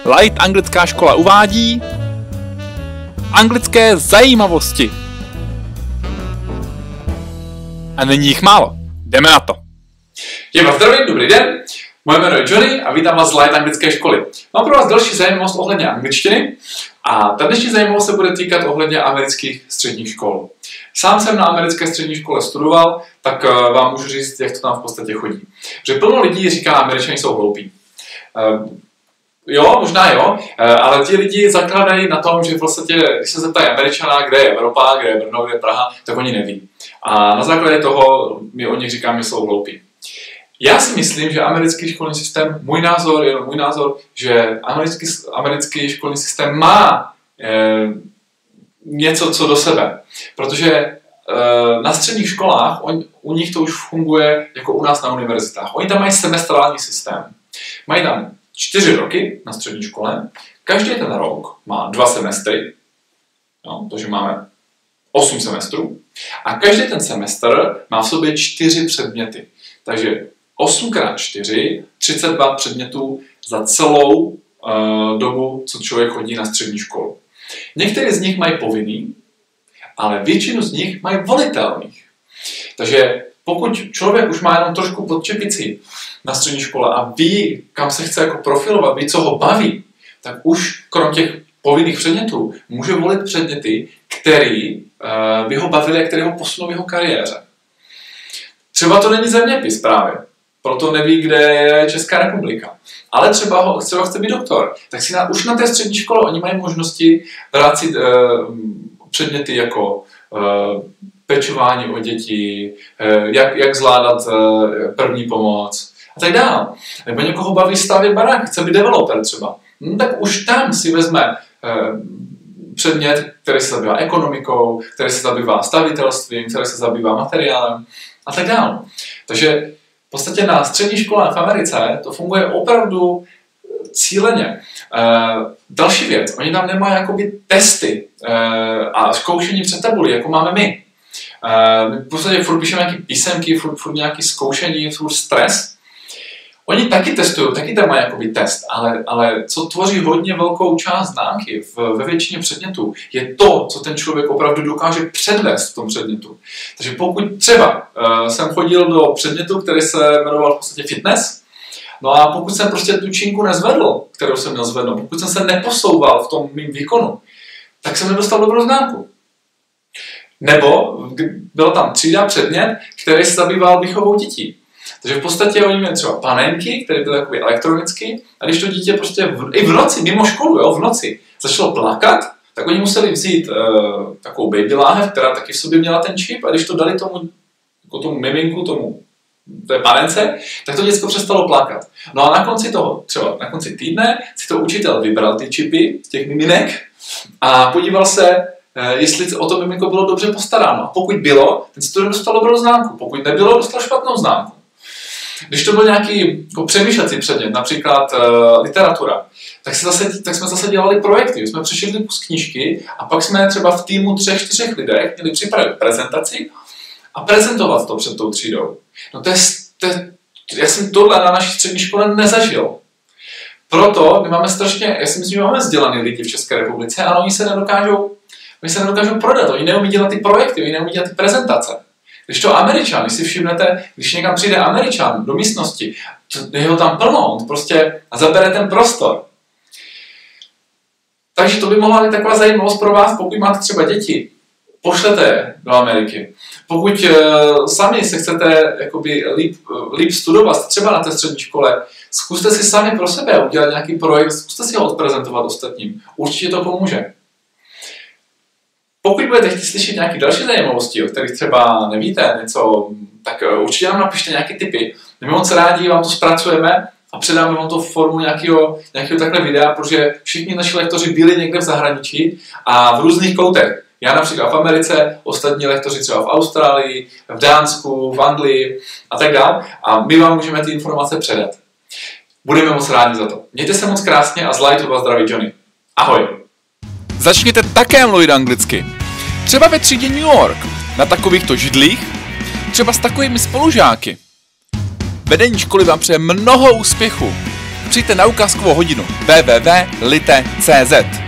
Light anglická škola uvádí anglické zajímavosti. A není jich málo. Jdeme na to. Já vás zdravím, dobrý den. Moje jméno je Johnny a vítám vás z Light anglické školy. Mám pro vás další zajímavost ohledně angličtiny a ta dnešní zajímavost se bude týkat ohledně amerických středních škol. Sám jsem na americké střední škole studoval, tak vám můžu říct, jak to tam v podstatě chodí. Že plno lidí říká, Američané jsou hloupí. Jo, možná jo, ale ti lidi zakládají na tom, že v podstatě, když se zeptají Američana, kde je Evropa, kde je Brno, kde je Praha, tak oni neví. A na základě toho my o nich říkáme, že jsou hloupí. Já si myslím, že americký školní systém, můj názor, že americký školní systém má něco co do sebe. Protože na středních školách, u nich to už funguje jako u nás na univerzitách. Oni tam mají semestrální systém. Mají tam 4 roky na střední škole, každý ten rok má 2 semestry, no, takže máme 8 semestrů, a každý ten semestr má v sobě 4 předměty. Takže 8x4, 32 předmětů za celou dobu, co člověk chodí na střední školu. Některé z nich mají povinný, ale většinu z nich mají volitelných. Takže pokud člověk už má jenom trošku pod čepici na střední škole a ví, kam se chce jako profilovat, ví, co ho baví, tak už krom těch povinných předmětů může volit předměty, které by ho bavily a které ho posunou v jeho kariéře. Třeba to není zeměpis právě, proto neví, kde je Česká republika. Ale třeba chce být doktor, tak si už na té střední škole oni mají možnosti brát si předměty jako pečování o děti, jak zvládat první pomoc a tak dále. Nebo někoho baví stavět barák, chce být developer třeba. No, tak už tam si vezme předmět, který se zabývá ekonomikou, který se zabývá stavitelstvím, který se zabývá materiálem a tak dále. Takže v podstatě na střední škole v Americe to funguje opravdu cíleně. Další věc, oni tam nemají jakoby testy a zkoušení před tabulí, jako máme my. V podstatě furt píšeme nějaké písemky, furt nějaké zkoušení, furt stres. Oni taky testují, taky tam mají jakoby test, ale co tvoří hodně velkou část známky ve většině předmětů, je to, co ten člověk opravdu dokáže předvést v tom předmětu. Takže pokud třeba jsem chodil do předmětu, který se jmenoval v podstatě fitness, no a pokud jsem prostě tu činku nezvedl, kterou jsem měl zvednout, pokud jsem se neposouval v tom mým výkonu, tak jsem nedostal dobrou známku. Nebo byl tam třída předmět, který se zabýval výchovou dětí. Takže v podstatě oni měli třeba panenky, které byly jakoby elektronicky, a když to dítě prostě i v noci, mimo školu, jo, v noci, začalo plakat, tak oni museli vzít takovou baby láhev, která taky v sobě měla ten čip, a když to dali tomu miminku, té panence, tak to děcko přestalo plakat. No a na konci toho, třeba na konci týdne, si to učitel vybral ty čipy z těch miminek a podíval se, jestli o to miminko bylo dobře postaráno. A pokud bylo, ten student dostal dobrou známku. Pokud nebylo, dostal špatnou známku. Když to byl nějaký přemýšlecí předmět, například literatura, tak jsme zase dělali projekty. Jsme přešli kus knížky a pak jsme třeba v týmu 3-4 lidech měli připravit prezentaci a prezentovat to před tou třídou. No já jsem tohle na naší střední škole nezažil. Proto my máme já si myslím, že máme vzdělaný lidi v České republice, ale oni se nedokážou prodat, oni neumí dělat ty projekty, oni neumí dělat ty prezentace. Když to Američan, když si všimnete, když někam přijde Američan do místnosti, je ho tam plno, on prostě zabere ten prostor. Takže to by mohla být taková zajímavost pro vás, pokud máte třeba děti, pošlete je do Ameriky. Pokud sami se chcete jakoby líp studovat, třeba na té střední škole, zkuste si sami pro sebe udělat nějaký projekt, zkuste si ho odprezentovat ostatním. Určitě to pomůže. Pokud budete chtít slyšet nějaké další zajímavosti, o kterých třeba nevíte něco, tak určitě nám napište nějaké tipy. My moc rádi vám to zpracujeme a předáme vám to v formu nějakého takhle videa, protože všichni naši lektoři byli někde v zahraničí a v různých koutech. Já například v Americe, ostatní lektoři třeba v Austrálii, v Dánsku, v Anglii a tak dále. A my vám můžeme ty informace předat. Budeme moc rádi za to. Mějte se moc krásně a z Lightu vás zdraví Johnny. Ahoj! Začněte také mluvit anglicky. Třeba ve třídě New York, na takovýchto židlích, třeba s takovými spolužáky. Vedení školy vám přeje mnoho úspěchu. přijďte na ukázkovou hodinu www.lite.cz.